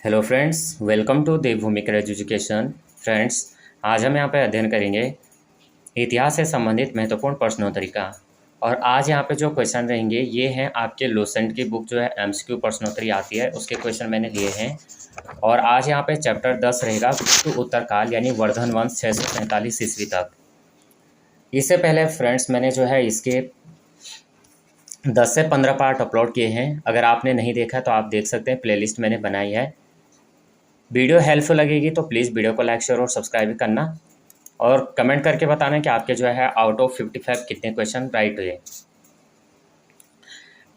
Hello friends, welcome to Devbhoomi Craze Education. Friends, आज हम यहाँ पे अध्ययन करेंगे इतिहास से संबंधित महत्वपूर्ण प्रश्नोत्तरी का। और आज यहाँ पे जो क्वेश्चन रहेंगे ये हैं आपके लूसेंट की बुक जो है एमसीक्यू प्रश्नोत्तरी आती है उसके क्वेश्चन मैंने लिए हैं। और आज यहाँ पे चैप्टर 10 रहेगा गुप्त उत्तरकाल यानी वर्धन वंश 645 ईस्वी तक। इससे पहले फ्रेंड्स मैंने जो है इसके 10 से 15 पार्ट अपलोड किए हैं। अगर आपने नहीं देखा तो आप देख सकते हैं, प्लेलिस्ट मैंने बनाई है। वीडियो हेल्पफुल लगेगी तो प्लीज़ वीडियो को लाइक शेयर और सब्सक्राइब भी करना और कमेंट करके बताना कि आपके जो है आउट ऑफ 55 कितने क्वेश्चन राइट हुए।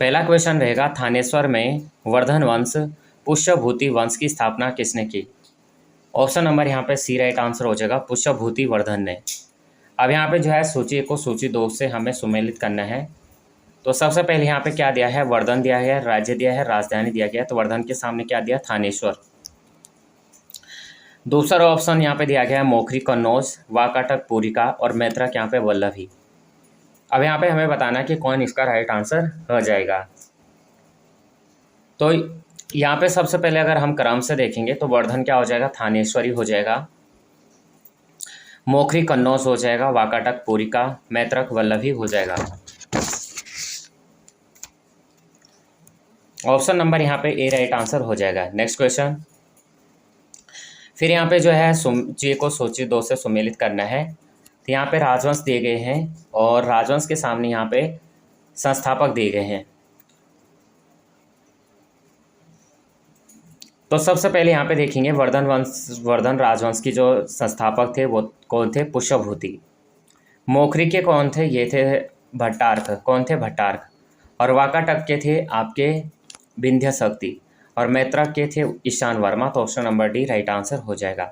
पहला क्वेश्चन रहेगा, थानेश्वर में वर्धन वंश पुष्यभूति वंश की स्थापना किसने की? ऑप्शन नंबर यहाँ पे सी राइट आंसर हो जाएगा, पुष्यभूति वर्धन ने। अब यहाँ पे जो है सूची को सूची 2 से हमें सुमेलित करना है। तो सबसे पहले यहाँ पे क्या दिया है, वर्धन दिया है, राज्य दिया है, राजधानी दिया गया है। तो वर्धन के सामने क्या दिया, थानेश्वर। दूसरा ऑप्शन यहाँ पे दिया गया है मोखरी कन्नौज, वाकाटक पूरिका और मैत्रक यहाँ पे वल्लभी। अब यहाँ पे हमें बताना कि कौन इसका राइट आंसर हो जाएगा। तो यहाँ पे सबसे पहले अगर हम क्रम से देखेंगे तो वर्धन क्या हो जाएगा, थानेश्वरी हो जाएगा, मोखरी कन्नौज हो जाएगा, वाकाटक पूरिका, मैत्रक वल्लभी हो जाएगा। ऑप्शन नंबर यहाँ पे ए राइट आंसर हो जाएगा। नेक्स्ट क्वेश्चन, फिर यहाँ पे जो है सूची को सूची 2 से सुमेलित करना है। तो यहाँ पे राजवंश दिए गए हैं और राजवंश के सामने यहाँ पे संस्थापक दिए गए हैं। तो सबसे पहले यहाँ पे देखेंगे वर्धन राजवंश की जो संस्थापक थे वो कौन थे, पुष्यभूति। मोखरी के कौन थे, ये थे भट्टार्क। कौन थे, भट्टार्क। और वाकाटक के थे आपके विंध्य शक्ति और मैत्रक के थे ईशान वर्मा। तो option number D right answer हो जाएगा।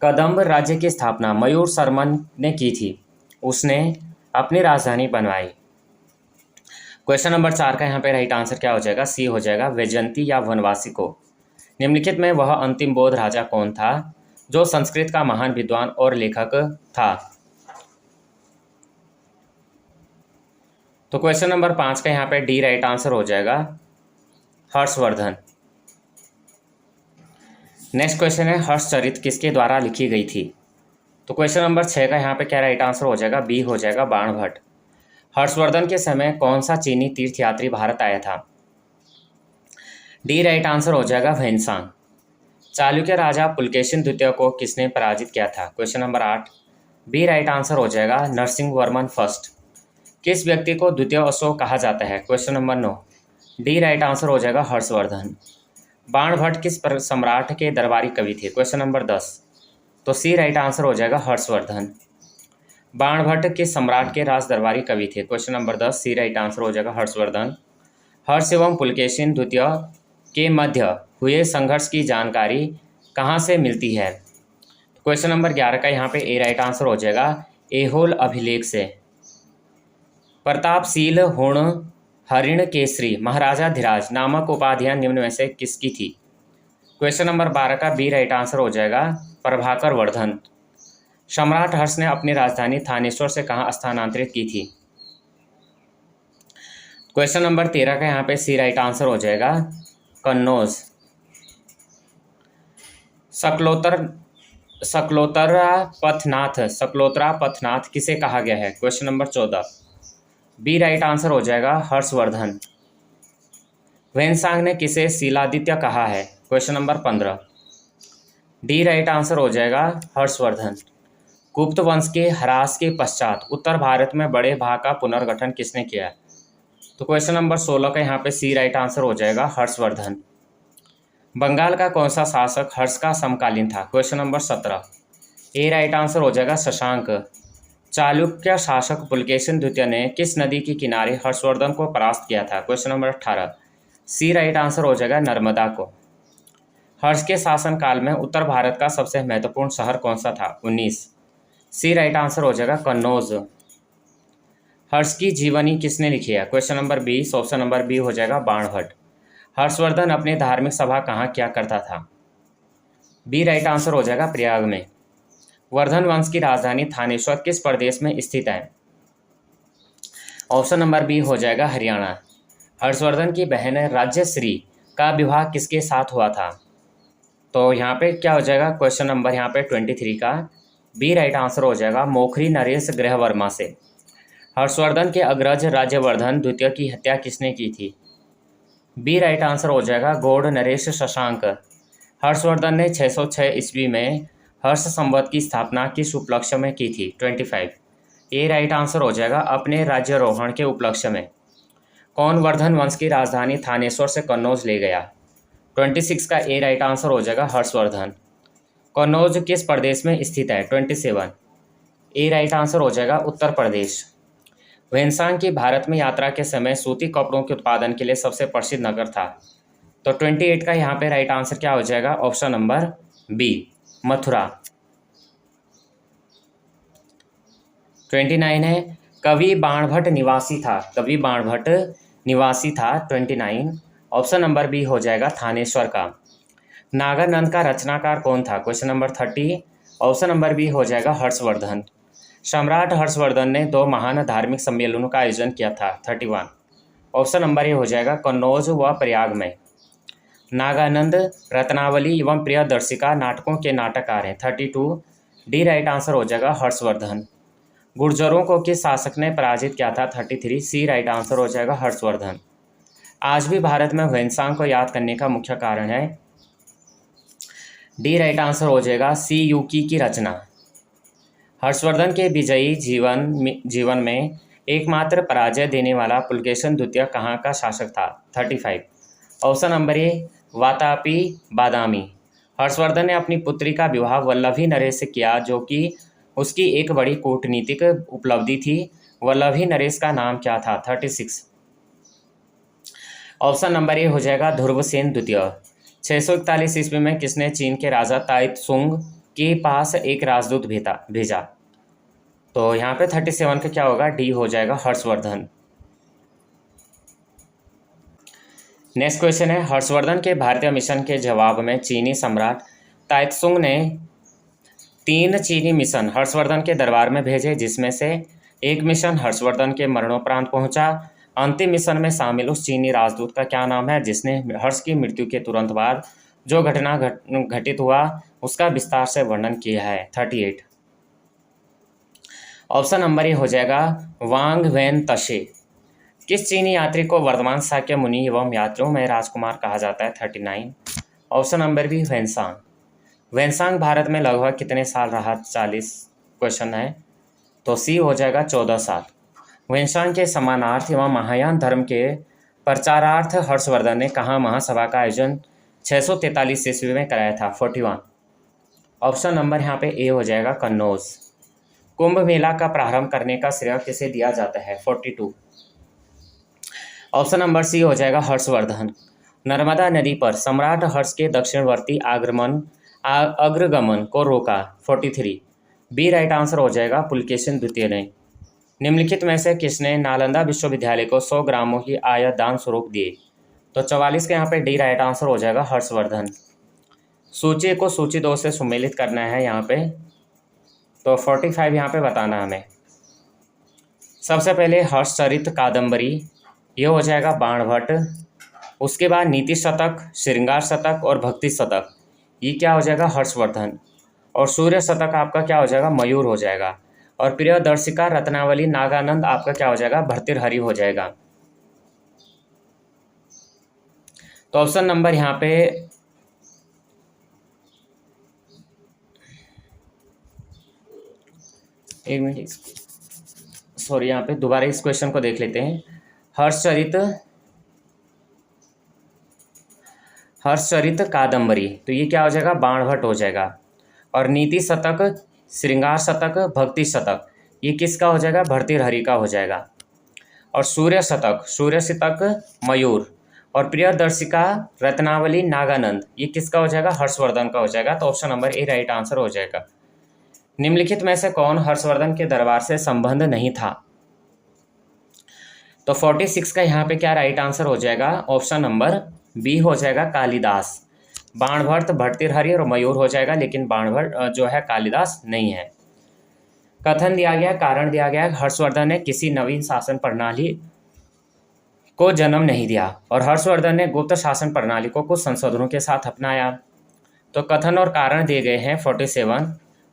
कदम्ब राज्य की स्थापना मयूर शर्मन ने की थी, उसने अपनी राजधानी बनवाई। क्वेश्चन नंबर 4 का यहाँ पे राइट आंसर क्या हो जाएगा, सी हो जाएगा, वैजयंती या वनवासी को। निम्नलिखित में वह अंतिम बौद्ध राजा कौन था जो संस्कृत का महान विद्वान और लेखक था? तो क्वेश्चन नंबर 5 का यहाँ पे डी राइट आंसर हो जाएगा, हर्षवर्धन। नेक्स्ट क्वेश्चन है, हर्षचरित किसके द्वारा लिखी गई थी? तो क्वेश्चन नंबर 6 का यहाँ पे क्या राइट आंसर हो जाएगा, बी हो जाएगा, बाणभट्ट। हर्षवर्धन के समय कौन सा चीनी तीर्थयात्री भारत आया था? डी राइट आंसर हो जाएगा, वैनसांग। चालुक्य राजा पुलकेशिन द्वितीय को किसने पराजित किया था? Question number 8, B right answer हो जाएगा, नरसिंह वर्मन फर्स्ट। किस व्यक्ति को द्वितीय अशोक कहा जाता है? Question number 9, D right answer हो जाएगा, हर्षवर्धन। बाणभट्ट किस सम्राट के दरबारी कवि थे? क्वेश्चन नंबर 10, तो सी राइट आंसर हो जाएगा, हर्षवर्धन। बाणभट्ट किस सम्राट के राज दरबारी कवि थे? क्वेश्चन नंबर 10, सी राइट आंसर हो जाएगा, हर्षवर्धन। हर्ष एवं पुलकेशिन द्वितीय के मध्य हुए संघर्ष की जानकारी कहाँ से मिलती है? क्वेश्चन नंबर 11 का यहाँ पे ए राइट आंसर हो जाएगा, ऐहोल अभिलेख से। प्रतापशील हुण हरिण केसरी महाराजा धीराज नामक उपाधियां निम्न में से किसकी थी? क्वेश्चन नंबर 12 का बी राइट आंसर हो जाएगा, प्रभाकर वर्धन। सम्राट हर्ष ने अपनी राजधानी थानेश्वर से कहाँ स्थानांतरित की थी? क्वेश्चन नंबर 13 का यहाँ पे सी राइट आंसर हो जाएगा, कन्नौज। सकलोतरा पथनाथ किसे कहा गया है? Question number 14, B right answer हो जाएगा, हर्षवर्धन। वैनसांग ने किसे शीलादित्य कहा है? Question number 15, D right answer हो जाएगा, हर्षवर्धन। गुप्त वंश के ह्रास के पश्चात उत्तर भारत में बड़े भा का पुनर्गठन किसने किया? तो क्वेश्चन नंबर 16 का यहाँ पे सी राइट आंसर हो जाएगा, हर्षवर्धन। बंगाल का कौन सा शासक हर्ष का समकालीन था? क्वेश्चन नंबर 17, ए राइट आंसर हो जाएगा, शशांक। चालुक्य शासक पुलकेशिन द्वितीय ने किस नदी के किनारे हर्षवर्धन को परास्त किया था? क्वेश्चन नंबर 18, सी राइट आंसर हो जाएगा, नर्मदा को। हर्ष के शासनकाल में उत्तर भारत का सबसे महत्वपूर्ण शहर कौन सा था? 19, सी राइट आंसर हो जाएगा, कन्नौज। हर्ष की जीवनी किसने लिखी है? Question number 20, option number B हो जाएगा, बाणभट्ट। हर्षवर्धन अपनी धार्मिक सभा कहाँ किया करता था? बी राइट आंसर हो जाएगा, प्रयाग में। वर्धन वंश की राजधानी थानेश्वर किस प्रदेश में स्थित है? ऑप्शन नंबर बी हो जाएगा, हरियाणा। हर्षवर्धन की बहन राज्यश्री का विवाह किसके साथ हुआ था? तो यहाँ पे क्या हो जाएगा क्वेश्चन नंबर यहाँ पे 23 का बी राइट आंसर हो जाएगा मोखरी नरेश गृहवर्मा से। हर्षवर्धन के अग्रज राज्यवर्धन द्वितीय की हत्या किसने की थी? बी राइट आंसर हो जाएगा गौड़ नरेश शशांक। हर्षवर्धन ने 606 ईस्वी में हर्ष संवत की स्थापना किस उपलक्ष्य में की थी? 25। ए राइट आंसर हो जाएगा अपने राज्यारोहण के उपलक्ष्य में। कौन वर्धन वंश की राजधानी थानेश्वर से कन्नौज ले गया? 26 का ए राइट आंसर हो जाएगा हर्षवर्धन। कन्नौज किस प्रदेश में स्थित है? 27। ए राइट आंसर हो जाएगा उत्तर प्रदेश। वेनसांग की भारत में यात्रा के समय सूती कपड़ों के उत्पादन के लिए सबसे प्रसिद्ध नगर था। तो 28 का यहाँ पे राइट आंसर क्या हो जाएगा? Option number B Mathura. 29 है कवि बाणभट्ट निवासी था। कवि बाणभट्ट निवासी था 29। ऑप्शन नंबर बी हो जाएगा थानेश्वर का। नागानंद का रचनाकार कौन था? Question number 30। Option number B हो जाएगा हर्षवर्धन। सम्राट हर्षवर्धन ने 2 महान धार्मिक सम्मेलनों का आयोजन किया था। 31। ऑप्शन नंबर ए हो जाएगा कन्नौज व प्रयाग में। नागानंद रत्नावली एवं प्रियदर्शिका नाटकों के नाटककार हैं। 32। डी राइट आंसर हो जाएगा हर्षवर्धन। गुर्जरों को किस शासक ने पराजित किया था? 33। सी राइट आंसर हो जाएगा हर्षवर्धन। आज भी भारत में वेनसांग को याद करने का मुख्य कारण है। डी राइट आंसर हो जाएगा सी यूकी की रचना। हर्षवर्धन के विजयी जीवन में एकमात्र पराजय देने वाला पुलकेशन द्वितीय कहाँ का शासक था? 35। ऑप्शन नंबर ए वातापी बादामी। हर्षवर्धन ने अपनी पुत्री का विवाह वल्लभी नरेश से किया जो कि उसकी एक बड़ी कूटनीतिक उपलब्धि थी। वल्लभी नरेश का नाम क्या था? 36। ऑप्शन नंबर ए हो जाएगा ध्रुवसेन द्वितीय। 641 ईस्वी में किसने चीन के राजा ताइत्सुंग के पास एक राजदूत भेजा? तो यहाँ पे 37 का क्या होगा? डी हो जाएगा हर्षवर्धन। नेक्स्ट क्वेश्चन है हर्षवर्धन के भारतीय मिशन के जवाब में चीनी सम्राट ताइत्सुंग ने 3 चीनी मिशन हर्षवर्धन के दरबार में भेजे जिसमें से एक मिशन हर्षवर्धन के मरणोपरांत पहुंचा। अंतिम मिशन में शामिल उस चीनी राजदूत का क्या नाम है जिसने हर्ष की मृत्यु के तुरंत बाद जो घटना घटित हुआ उसका विस्तार से वर्णन किया है? 38। ऑप्शन नंबर ए हो जाएगा वांग वेन तशे। किस चीनी यात्री को वर्तमान शाक्य मुनि एवं यात्रियों में राजकुमार कहा जाता है? 39। Option number B Xuanzang. Xuanzang Bharat में लगभग कितने साल रहा? 40 क्वेश्चन है। तो सी हो जाएगा 14 साल। वेनसांग के समानार्थ एवं महायान धर्म के प्रचारार्थ हर्षवर्धन ने कहाँ महासभा का आयोजन 643 ईस्वी में कराया था? 41। ऑप्शन नंबर यहाँ पे ए हो जाएगा कन्नौज। कुंभ मेला का प्रारंभ करने का श्रेय किसे दिया जाता है? 42। ऑप्शन नंबर सी हो जाएगा हर्षवर्धन। नर्मदा नदी पर सम्राट हर्ष के दक्षिणवर्ती अग्रगमन को रोका? 43। बी राइट आंसर हो जाएगा पुलकेशिन द्वितीय ने। निम्नलिखित में से किसने नालंदा विश्वविद्यालय को 100 ग्रामों की आयत दान स्वरूप दिए? तो 44 के यहाँ पे डी राइट आंसर हो जाएगा हर्षवर्धन। सूची को सूची 2 से सुमेलित करना है यहाँ पे। तो 45 यहाँ पे बताना हमें। सबसे पहले हर्षचरित कादम्बरी ये हो जाएगा बाणभट्ट। उसके बाद नीति शतक, श्रृंगार शतक और भक्ति शतक ये क्या हो जाएगा? हर्षवर्धन। और सूर्य शतक आपका क्या हो जाएगा? मयूर हो जाएगा। और प्रियदर्शिका रत्नावली नागानंद आपका क्या हो जाएगा? भर्तृहरि हो जाएगा। तो ऑप्शन नंबर यहाँ पे एक मिनट सॉरी यहाँ पे दोबारा इस क्वेश्चन को देख लेते हैं। हर्षचरित कादम्बरी तो ये क्या हो जाएगा? बाणभट्ट हो जाएगा। और नीति शतक, श्रृंगार शतक, भक्ति शतक ये किसका हो जाएगा? भर्तृहरि का हो जाएगा। और सूर्य शतक मयूर और प्रियदर्शिका रत्नावली नागानंद ये किसका हो जाएगा? हर्षवर्धन का हो जाएगा। तो option number A right answer हो जाएगा। निम्नलिखित में से कौन हर्षवर्धन के दरबार से संबंध नहीं था? तो 46 का यहाँ पे क्या राइट आंसर हो जाएगा? ऑप्शन नंबर बी हो जाएगा कालिदास। बाणभट्ट, भर्तृहरि और मयूर हो जाएगा, लेकिन बाणभट्ट जो है कालिदास नहीं है। कथन दिया गया, कारण दिया गया, हर्षवर्धन ने किसी नवीन शासन प्रणाली को जन्म नहीं दिया और हर्षवर्धन ने गुप्त शासन प्रणाली को कुछ संशोधनों के साथ अपनाया। तो कथन और कारण दिए गए हैं 47।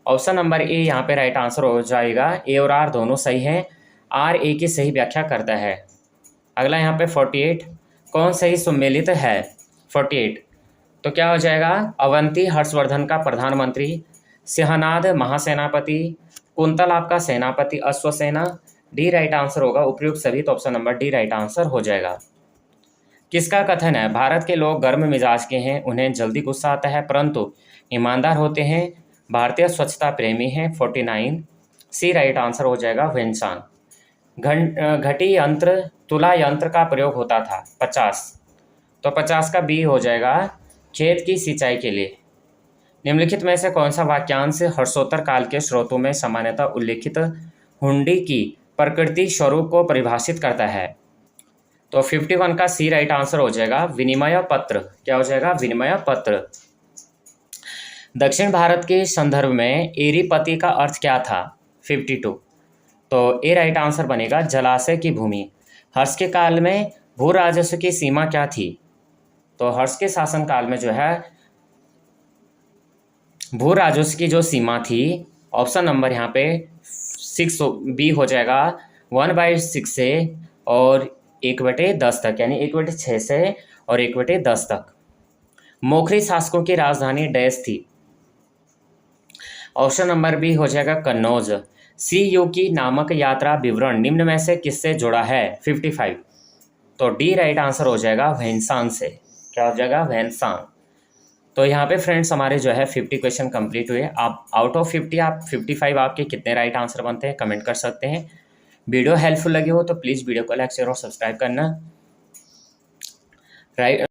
ऑप्शन नंबर ए यहाँ पे राइट आंसर हो जाएगा। ए और आर दोनों सही हैं। आर ए की सही व्याख्या करता है। अगला यहाँ पे 48, कौन सही सम्मिलित है? 48 तो क्या हो जाएगा? अवंती हर्षवर्धन का प्रधानमंत्री, सिंहनाद महासेनापति, कुंतल आपका सेनापति अश्वसेना। डी राइट आंसर होगा उपयुक्त सभी, तो option number D right answer हो जाएगा। किसका कथन है? भारत के लोग गर्म मिजाज के हैं, उन्हें जल्दी गुस्सा आता है परंतु ईमानदार होते हैं, भारतीय स्वच्छता प्रेमी हैं। 49 सी राइट आंसर हो जाएगा वेन्सान। घटी यंत्र तुला यंत्र का प्रयोग होता था। 50 तो 50 का बी हो जाएगा, खेत की सिंचाई के लिए। निम्नलिखित में से कौन सा वाक्यांश हर्षोत्तर काल के स्रोतों में सामान्यतः उल्लेखित हुंडी की प्रकृति स्वरूप को परिभाषित करता है? तो 51 का सी राइट आंसर हो जाएगा विनिमय पत्र। क्या हो जाएगा? विनिमय पत्र। दक्षिण भारत के संदर्भ में एरीपति का अर्थ क्या था? 52 तो ए राइट आंसर बनेगा जलाशय की भूमि। हर्ष के काल में भू राजस्व की सीमा क्या थी? तो हर्ष के शासन काल में जो है भू राजस्व की जो सीमा थी, ऑप्शन नंबर यहाँ पे 6 बी हो जाएगा 1/6 से और 1/10 तक, यानी 1/6 से और 1/10 तक। मोखरी शासकों की राजधानी डैश थी। ऑप्शन नंबर बी हो जाएगा कन्नौज। सी यू की नामक यात्रा विवरण निम्न में से किससे जुड़ा है? 55 तो डी राइट आंसर हो जाएगा वैनसांग से। क्या हो जाएगा? वैनसांग। तो यहाँ पे फ्रेंड्स हमारे जो है 50 क्वेश्चन कंप्लीट हुए। आप आउट ऑफ 50 आप 55 आपके कितने राइट आंसर बनते हैं कमेंट कर सकते हैं। वीडियो हेल्पफुल लगी हो तो प्लीज़ वीडियो को लाइक शेयर और सब्सक्राइब करना। राइट